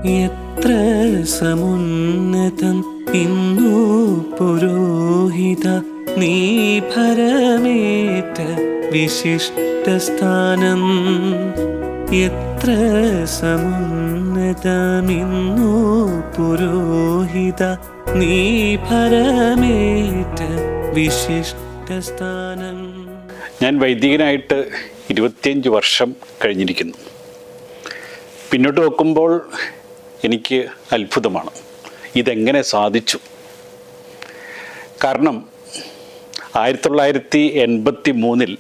എത്ര സമുന്നതം ഇന്നു പുരോഹിത നീ ഭരമേറ്റ വിശിഷ്ടസ്ഥാനം. എത്ര സമുന്നതമിന്നു പുരോഹിത നീ ഭരമേറ്റ വിശിഷ്ടസ്ഥാനം. ഞാൻ വൈദികനായിട്ട് 25 വർഷം കഴിഞ്ഞിരിക്കുന്നു. പിന്നോട്ട് നോക്കുമ്പോൾ എനിക്ക് അത്ഭുതമാണ്, ഇതെങ്ങനെ സാധിച്ചു. കാരണം 1983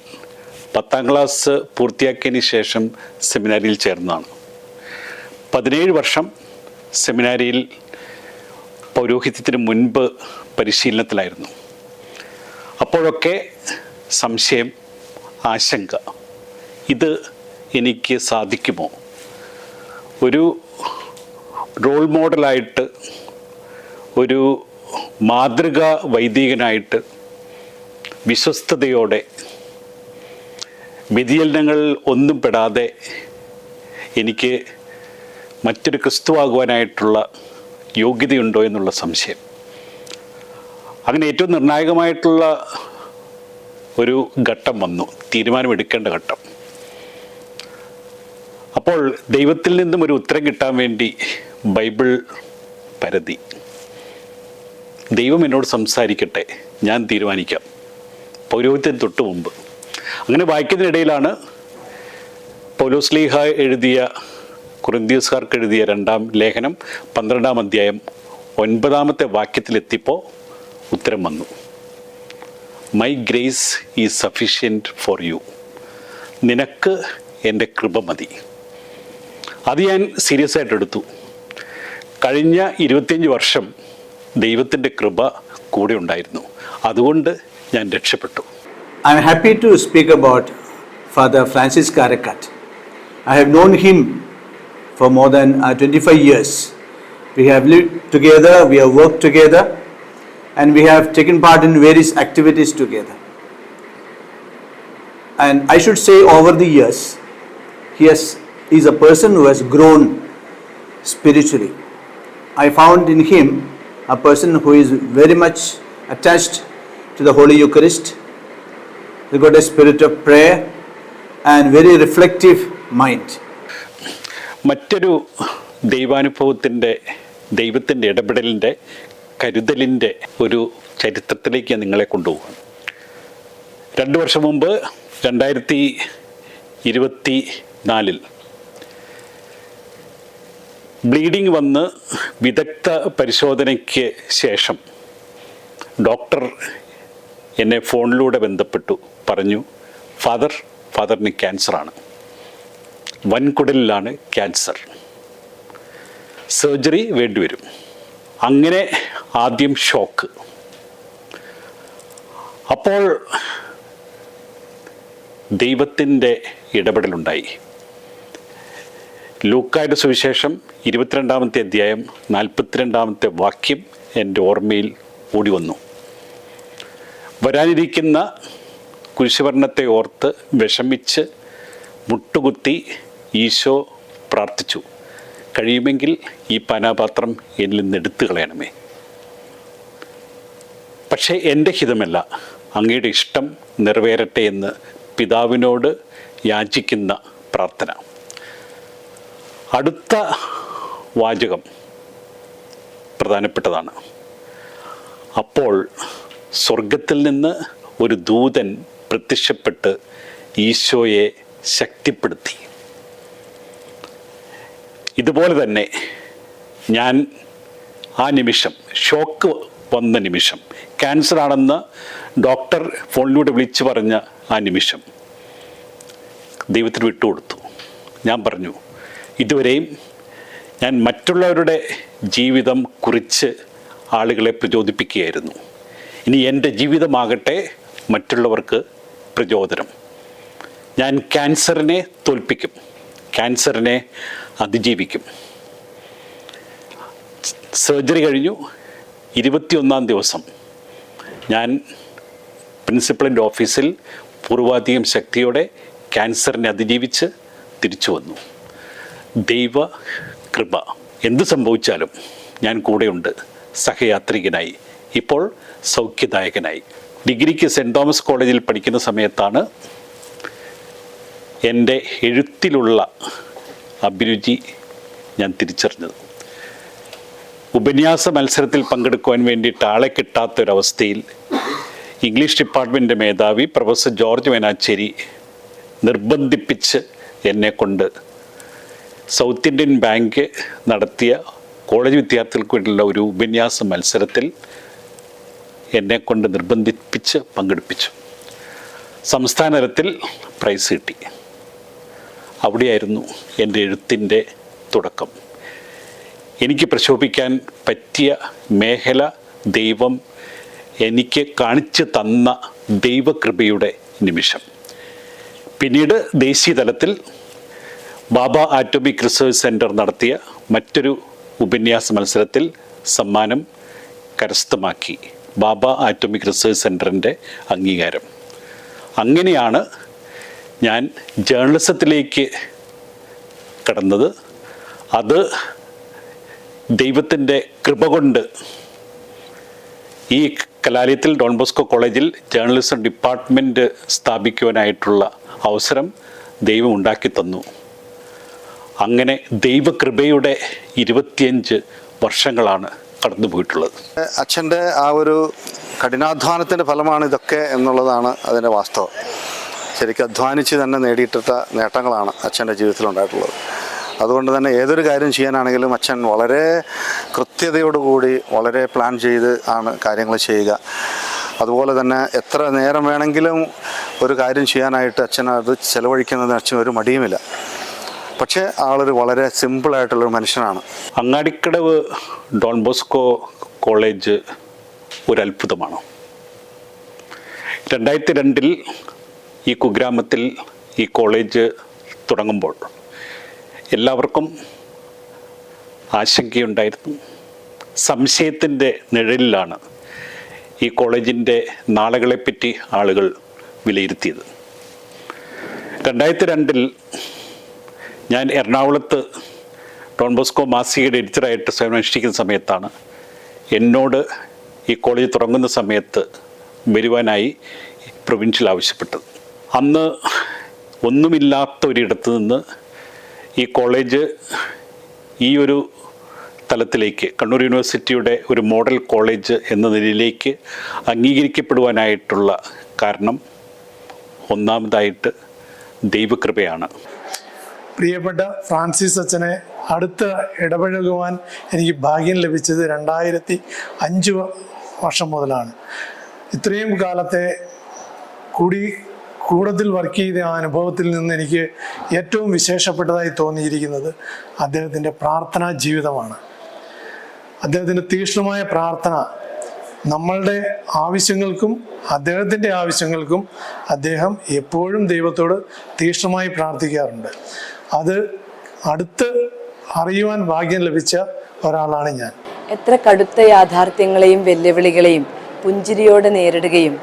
10ാം ക്ലാസ് പൂർത്തിയാക്കിയതിന് ശേഷം സെമിനാരിയിൽ ചേർന്നതാണ്. 17 വർഷം സെമിനാരിയിൽ പൗരോഹിത്യത്തിന് മുൻപ് പരിശീലനത്തിലായിരുന്നു. അപ്പോഴൊക്കെ സംശയം, ആശങ്ക, ഇത് എനിക്ക് സാധിക്കുമോ? ഒരു റോൾ മോഡലായിട്ട്, ഒരു മാതൃകാ വൈദികനായിട്ട് വിശ്വസ്തയോടെ വ്യതിചലനങ്ങൾ ഒന്നും പെടാതെ എനിക്ക് മറ്റൊരു ക്രിസ്തുവാകുവാനായിട്ടുള്ള യോഗ്യതയുണ്ടോ എന്നുള്ള സംശയം. അങ്ങനെ ഏറ്റവും നിർണായകമായിട്ടുള്ള ഒരു ഘട്ടം വന്നു, തീരുമാനമെടുക്കേണ്ട ഘട്ടം. അപ്പോൾ ദൈവത്തിൽ നിന്നും ഒരു ഉത്തരം കിട്ടാൻ വേണ്ടി ബൈബിൾ പരതി. ദൈവം എന്നോട് സംസാരിക്കട്ടെ, ഞാൻ തീരുമാനിക്കാം, പൗരോഹിത്യത്തിന് തൊട്ട് മുമ്പ്. അങ്ങനെ വായിക്കുന്നതിനിടയിലാണ് പൗലോസ്ലീഹ എഴുതിയ, കൊരിന്ത്യക്കാർക്ക് എഴുതിയ 2ാം ലേഖനം 12ാം അധ്യായം 9ാമത്തെ വാക്യത്തിലെത്തിയപ്പോൾ ഉത്തരം വന്നു. My grace is sufficient for you. നിനക്ക് എൻ്റെ കൃപ മതി. അത് ഞാൻ സീരിയസ് ആയിട്ട് എടുത്തു. കഴിഞ്ഞ 25 വർഷം ദൈവത്തിൻ്റെ കൃപ കൂടെ ഉണ്ടായിരുന്നു. അതുകൊണ്ട് ഞാൻ രക്ഷപ്പെട്ടു. I am happy to speak about Father Francis Karakat. I have known him for more than 25 years. We have lived together, we have worked together, and we have taken part in various activities together. And I should say, over the years, he is a person who has grown spiritually. I found in him a person who is very much attached to the Holy Eucharist. He got a spirit of prayer and very reflective mind. മറ്റൊരു ദൈവത്തിൻ്റെ ഇടപെടലിൻ്റെ, കരുതലിൻ്റെ ഒരു ചരിത്രത്തിലേക്ക് ഞാൻ നിങ്ങളെ കൊണ്ടുപോകാം. 2 വർഷം മുമ്പ് 2024 bleeding വന്ന് വിദഗ്ധ പരിശോധനയ്ക്ക് ശേഷം ഡോക്ടർ എന്നെ ഫോണിലൂടെ ബന്ധപ്പെട്ടു. പറഞ്ഞു, ഫാദറിന് ക്യാൻസറാണ്, വൻകുടലിലാണ് ക്യാൻസർ, സർജറി വേണ്ടിവരും. അങ്ങനെ ആദ്യം ഷോക്ക്. അപ്പോൾ ദൈവത്തിൻ്റെ ഇടപെടലുണ്ടായി. ലൂക്കായുടെ സുവിശേഷം 22ാമത്തെ അധ്യായം 42ാമത്തെ വാക്യം എൻ്റെ ഓർമ്മയിൽ ഓടി വന്നു. വരാനിരിക്കുന്ന കുരിശുമരണത്തെ ഓർത്ത് വിഷമിച്ച് മുട്ടുകുത്തി ഈശോ പ്രാർത്ഥിച്ചു, കഴിയുമെങ്കിൽ ഈ പാനപാത്രം എന്നിൽ നിന്ന് എടുത്തു കളയണമേ. പക്ഷേ എൻ്റെ ഹിതമല്ല, അങ്ങയുടെ ഇഷ്ടം നിറവേറട്ടെ എന്ന് പിതാവിനോട് യാചിക്കുന്ന പ്രാർത്ഥന. അടുത്ത വാചകം പ്രധാനപ്പെട്ടതാണ്. അപ്പോൾ സ്വർഗത്തിൽ നിന്ന് ഒരു ദൂതൻ പ്രത്യക്ഷപ്പെട്ട് ഈശോയെ ശക്തിപ്പെടുത്തി. ഇതുപോലെ തന്നെ ഞാൻ ആ നിമിഷം, ഷോക്ക് വന്ന നിമിഷം, ക്യാൻസർ ആണെന്ന് ഡോക്ടർ ഫോണിലൂടെ വിളിച്ചു പറഞ്ഞ ആ നിമിഷം ദൈവത്തിന് വിട്ടുകൊടുത്തു. ഞാൻ പറഞ്ഞു, ഇതുവരെയും ഞാൻ മറ്റുള്ളവരുടെ ജീവിതം കുറിച്ച് ആളുകളെ പ്രചോദിപ്പിക്കുകയായിരുന്നു. ഇനി എൻ്റെ ജീവിതമാകട്ടെ മറ്റുള്ളവർക്ക് പ്രചോദനം. ഞാൻ ക്യാൻസറിനെ തോൽപ്പിക്കും, ക്യാൻസറിനെ അതിജീവിക്കും. സർജറി കഴിഞ്ഞു. 21ാം ദിവസം ഞാൻ പ്രിൻസിപ്പലിൻ്റെ ഓഫീസിൽ പൂർവാധികം ശക്തിയോടെ ക്യാൻസറിനെ അതിജീവിച്ച് തിരിച്ചു വന്നു. ദൈവ കൃപ. എന്ത് സംഭവിച്ചാലും ഞാൻ കൂടെയുണ്ട്, സഹയാത്രികനായി, ഇപ്പോൾ സൗഖ്യദായകനായി. ഡിഗ്രിക്ക് സെൻറ് തോമസ് കോളേജിൽ പഠിക്കുന്ന സമയത്താണ് എൻ്റെ എഴുത്തിലുള്ള അഭിരുചി ഞാൻ തിരിച്ചറിഞ്ഞത്. ഉപന്യാസ മത്സരത്തിൽ പങ്കെടുക്കുവാൻ വേണ്ടിയിട്ട് ആളെ കിട്ടാത്തൊരവസ്ഥയിൽ ഇംഗ്ലീഷ് ഡിപ്പാർട്ട്മെൻറ്റ് മേധാവി പ്രൊഫസർ ജോർജ് വേനാച്ചേരി നിർബന്ധിപ്പിച്ച് എന്നെക്കൊണ്ട് സൗത്ത് ഇന്ത്യൻ ബാങ്ക് നടത്തിയ കോളേജ് വിദ്യാർത്ഥികൾക്ക് വേണ്ടിയുള്ള ഒരു ഉപന്യാസ മത്സരത്തിൽ എന്നെക്കൊണ്ട് നിർബന്ധിപ്പിച്ച് പങ്കെടുപ്പിച്ചു. സംസ്ഥാന തലത്തിൽ പ്രൈസ് കിട്ടി. അവിടെയായിരുന്നു എൻ്റെ എഴുത്തിൻ്റെ തുടക്കം. എനിക്ക് പ്രശോഭിക്കാൻ പറ്റിയ മേഖല ദൈവം എനിക്ക് കാണിച്ചു തന്ന ദൈവകൃപയുടെ നിമിഷം. പിന്നീട് ദേശീയ തലത്തിൽ ബാബ ആറ്റോമിക് റിസർച്ച് സെൻറ്റർ നടത്തിയ മറ്റൊരു ഉപന്യാസ മത്സരത്തിൽ സമ്മാനം കരസ്ഥമാക്കി. ബാബ ആറ്റോമിക് റിസർച്ച് സെൻറ്ററിൻ്റെ അംഗീകാരം. അങ്ങനെയാണ് ഞാൻ ജേർണലിസത്തിലേക്ക് കടന്നത്. അത് ദൈവത്തിൻ്റെ കൃപ കൊണ്ട് ഈ കലാലയത്തിൽ ഡോൺ ബോസ്കോ കോളേജിൽ ജേർണലിസം ഡിപ്പാർട്ട്മെൻറ്റ് സ്ഥാപിക്കുവാനായിട്ടുള്ള അവസരം ദൈവം ഉണ്ടാക്കി തന്നു. അങ്ങനെ ദൈവകൃപയുടെ 25 വർഷങ്ങളാണ് കടന്നു പോയിട്ടുള്ളത്. അച്ഛൻ്റെ ആ ഒരു കഠിനാധ്വാനത്തിൻ്റെ ഫലമാണ് ഇതൊക്കെ എന്നുള്ളതാണ് അതിൻ്റെ വാസ്തവം. ശരിക്കും അധ്വാനിച്ച് തന്നെ നേടിയിട്ട നേട്ടങ്ങളാണ് അച്ഛൻ്റെ ജീവിതത്തിലുണ്ടായിട്ടുള്ളത്. അതുകൊണ്ട് തന്നെ ഏതൊരു കാര്യം ചെയ്യാനാണെങ്കിലും അച്ഛൻ വളരെ കൃത്യതയോടുകൂടി വളരെ പ്ലാൻ ചെയ്ത് ആണ് കാര്യങ്ങൾ ചെയ്യുക. അതുപോലെ തന്നെ എത്ര നേരം വേണമെങ്കിലും ഒരു കാര്യം ചെയ്യാനായിട്ട് അച്ഛൻ അത് ചെലവഴിക്കുന്നതിന് അച്ഛൻ ഒരു മടിയുമില്ല. പക്ഷേ ആളൊരു വളരെ സിമ്പിളായിട്ടുള്ളൊരു മനുഷ്യനാണ്. അങ്ങാടിക്കടവ് ഡോൺ ബോസ്കോ കോളേജ് ഒരു അത്ഭുതമാണ്. 2002 ഈ കുഗ്രാമത്തിൽ ഈ കോളേജ് തുടങ്ങുമ്പോൾ എല്ലാവർക്കും ആശങ്കയുണ്ടായിരുന്നു. സംശയത്തിൻ്റെ നിഴലിലാണ് ഈ കോളേജിൻ്റെ നാളുകളെപ്പറ്റി ആളുകൾ വിലയിരുത്തിയത്. 2002 ഞാൻ എറണാകുളത്ത് ഡോൺ ബോസ്കോ മാസികയുടെ എഡിറ്ററായിട്ട് സേവനമനുഷ്ഠിക്കുന്ന സമയത്താണ് എന്നോട് ഈ കോളേജ് തുടങ്ങുന്ന സമയത്ത് വരുവാനായി പ്രൊവിൻഷ്യൽ ആവശ്യപ്പെട്ടത്. അന്ന് ഒന്നുമില്ലാത്ത ഒരിടത്ത് നിന്ന് ഈ കോളേജ് ഈ ഒരു തലത്തിലേക്ക് കണ്ണൂർ യൂണിവേഴ്സിറ്റിയുടെ ഒരു മോഡൽ കോളേജ് എന്ന നിലയിലേക്ക് അംഗീകരിക്കപ്പെടുവാനായിട്ടുള്ള കാരണം ഒന്നാമതായിട്ട് ദൈവകൃപയാണ്. പ്രിയപ്പെട്ട ഫ്രാൻസിസ് അച്ഛനെ അടുത്ത് ഇടപഴകുവാൻ എനിക്ക് ഭാഗ്യം ലഭിച്ചത് 2005 വർഷം മുതലാണ്. ഇത്രയും കാലത്തെ കൂടുതൽ വർക്ക് ചെയ്ത ആ അനുഭവത്തിൽ നിന്ന് എനിക്ക് ഏറ്റവും വിശേഷപ്പെട്ടതായി തോന്നിയിരിക്കുന്നത് അദ്ദേഹത്തിൻ്റെ പ്രാർത്ഥനാ ജീവിതമാണ്. അദ്ദേഹത്തിൻ്റെ തീക്ഷ്ണമായ പ്രാർത്ഥന നമ്മളുടെ ആവശ്യങ്ങൾക്കും അദ്ദേഹത്തിൻ്റെ ആവശ്യങ്ങൾക്കും അദ്ദേഹം എപ്പോഴും ദൈവത്തോട് തീക്ഷ്ണമായി പ്രാർത്ഥിക്കാറുണ്ട്. അത് അടുത്ത് അറിയുവാൻ ഭാഗ്യം ലഭിച്ച ഒരാളാണ് ഞാൻ. എത്ര കടുത്ത യാഥാർത്ഥ്യങ്ങളെയും വെല്ലുവിളികളെയും പുഞ്ചിരിയോടെ നേരിടുകയും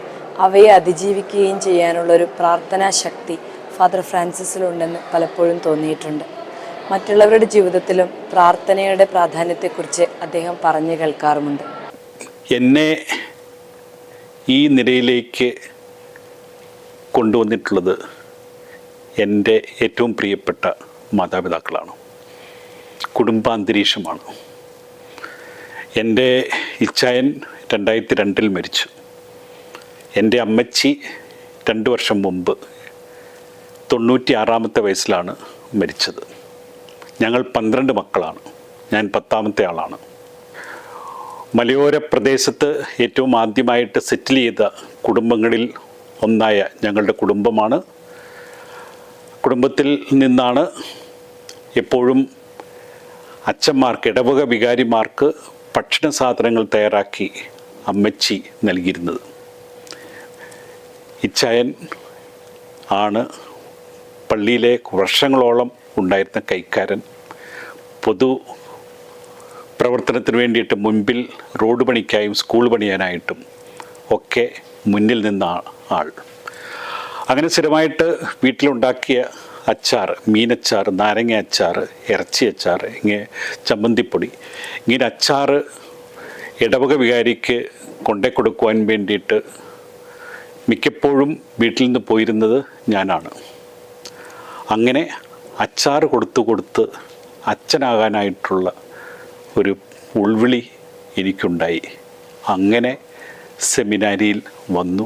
അവയെ അതിജീവിക്കുകയും ചെയ്യാനുള്ളൊരു പ്രാർത്ഥനാ ശക്തി ഫാദർ ഫ്രാൻസിസിലുണ്ടെന്ന് പലപ്പോഴും തോന്നിയിട്ടുണ്ട്. മറ്റുള്ളവരുടെ ജീവിതത്തിലും പ്രാർത്ഥനയുടെ പ്രാധാന്യത്തെക്കുറിച്ച് അദ്ദേഹം പറഞ്ഞു കേൾക്കാറുമുണ്ട്. എന്നെ ഈ നിലയിലേക്ക് കൊണ്ടുവന്നിട്ടുള്ളത് എൻ്റെ ഏറ്റവും പ്രിയപ്പെട്ട മാതാപിതാക്കളാണ്, കുടുംബാന്തരീക്ഷമാണ്. എൻ്റെ ഇച്ചായൻ 2002 മരിച്ചു. എൻ്റെ അമ്മച്ചി 2 വർഷം മുമ്പ് 96-ാമത്തെ വയസ്സിലാണ് മരിച്ചത്. ഞങ്ങൾ 12 മക്കളാണ്. ഞാൻ 10ാമത്തെ ആളാണ്. മലയോര പ്രദേശത്ത് ഏറ്റവും ആദ്യമായിട്ട് സെറ്റിൽ ചെയ്ത കുടുംബങ്ങളിൽ ഒന്നായ ഞങ്ങളുടെ കുടുംബമാണ്. കുടുംബത്തിൽ നിന്നാണ് എപ്പോഴും അച്ഛന്മാർക്ക്, ഇടവക വികാരിമാർക്ക് ഭക്ഷണ സാധനങ്ങൾ തയ്യാറാക്കി അമ്മച്ചി നൽകിയിരുന്നത്. ഇച്ചായൻ ആണ് പള്ളിയിലെ വർഷങ്ങളോളം ഉണ്ടായിരുന്ന കൈക്കാരൻ. പൊതു പ്രവർത്തനത്തിന് വേണ്ടിയിട്ട് മുൻപിൽ റോഡ് പണിക്കായും സ്കൂൾ പണിയാനായിട്ടും ഒക്കെ മുന്നിൽ നിന്ന ആൾ. അങ്ങനെ സ്ഥിരമായിട്ട് വീട്ടിലുണ്ടാക്കിയ അച്ചാർ, മീനച്ചാർ, നാരങ്ങ അച്ചാർ, ഇറച്ചി അച്ചാർ, ഇങ്ങനെ ചമ്മന്തിപ്പൊടി, ഇങ്ങനെ അച്ചാർ ഇടവക വികാരിക്ക് കൊണ്ടേ കൊടുക്കുവാൻ വേണ്ടിയിട്ട് മിക്കപ്പോഴും വീട്ടിൽ നിന്ന് പോയിരുന്നത് ഞാനാണ്. അങ്ങനെ അച്ചാർ കൊടുത്ത് അച്ഛനാകാനായിട്ടുള്ള ഒരു ഉൾവിളി എനിക്കുണ്ടായി. അങ്ങനെ സെമിനാരിയിൽ വന്നു.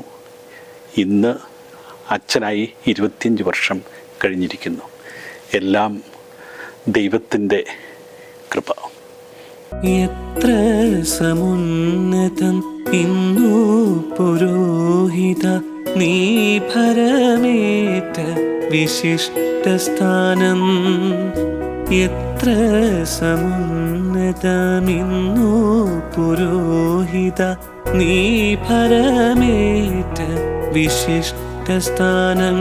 ഇന്ന് അച്ഛനായി 25 വർഷം കഴിഞ്ഞിരിക്കുന്നു. എല്ലാം ദൈവത്തിൻ്റെ കൃപ. എത്ര സമുന്നതം ഇന്നു പുരോഹിത നീ ഭരമേറ്റ വിശിഷ്ടസ്ഥാനം. എത്ര സമുന്നതമിന്നു പുരോഹിത നീ ഭരമേറ്റ വിശിഷ്ടസ്ഥാനം.